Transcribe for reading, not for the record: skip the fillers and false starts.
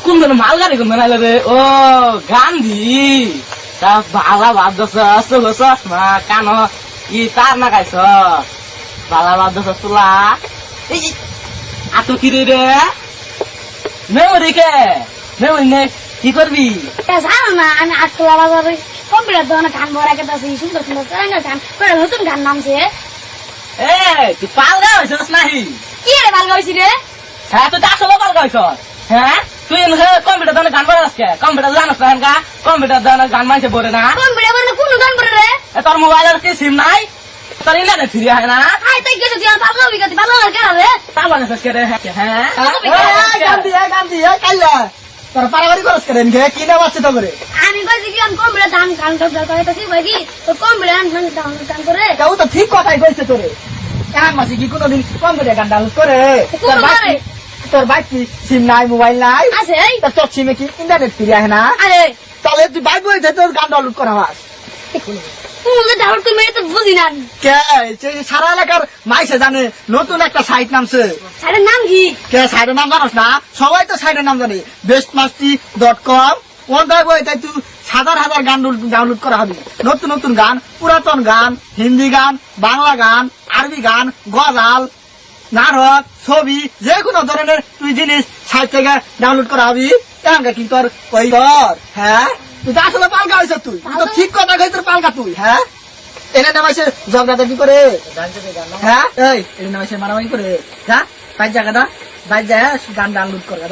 কোন মালগাড়ি কোন বানাইলে রে ও গান্ধী তা বালা বাদ দছ চলো চশমা কান ই তার না গাইছ বালা বাদ দছ চুলা আতো কি রে মেমোরি কে মেমোরি নে কি করবি জানো না আমি আটকলা বাজারে কম্পিউটার দোকানে গান ভরা কেটেছি সুন্দর সুন্দর গান নতুন গান নামছে এ তুই পালগা হইছস নাহি কি রে ভালো হয়েছি রে হ্যাঁ তুই আসলে পালগা হইছস হ্যাঁ তুই কম্পিউটার দোকানে গান ভরা আজকে কম্পিউটার জানাস না হেনকা কম্পিউটার দোকানে গান মাইছে পড়ে না কম্পিউটার বলে কোন গান পড়ে রে তোর মোবাইলের কি সিম নাই তোর ইন্টারনেট ফ্রি হয় না আই তাই গেছে তুই ভালো হবি গতি ভালো আর কেন রে পালগা হইছস কে রে হ্যাঁ গান্ধী কাইলা তোর পারাবারি খরচ করেন গে কি নাম আছে তো করে আমি কইছি কি আমি কম্পিউটার দাম গান করতেছি কইছি তো কম্পিউটার গান করে কেউ তো ঠিক কথাই কইছে তোরে এক মাসে কি কোনোদিন কম্পিউটার গান ডাউনলোড করে তোর বাইক কি সিম নাই মোবাইল নাই আছে তোর সিমে কি ইন্টারনেট ফ্রি হয় না আরে তাহলে তুই বাইক বইতে তোর গান ডাউনলোড করা মাস তুই ডাউনলোড করে মেরে তো বুঝি না কে সারা এলাকার মাইসে জানে নতুন একটা সাইট নামছে সাইটের নাম কি কে সাইটের নাম জানোস না সবাই তো সাইটের নাম জানে bestmasty.com ওটাই বই তাই তুই হাজার হাজার গান ডাউনলোড করা হবে নতুন নতুন গান পুরাতন গান হিন্দি গান বাংলা গান আরবি গান গজাল নাটক ছবি যে কোনো ধরনের তুই জিনিস সাইট থেকে ডাউনলোড করা হবি এখানকার কি তোর ওই তোর হ্যাঁ তুই তো আসলে পালকা হয়েছ তুই তো ঠিক কথা কই তোর পালকা তুই হ্যাঁ এনে নামাইছে ঝগড়াটা কি করে হ্যাঁ এই এনে নামাইছে মারামারি করে হ্যাঁ বাইর জায়গাটা বাইর যায় গান ডাউনলোড করে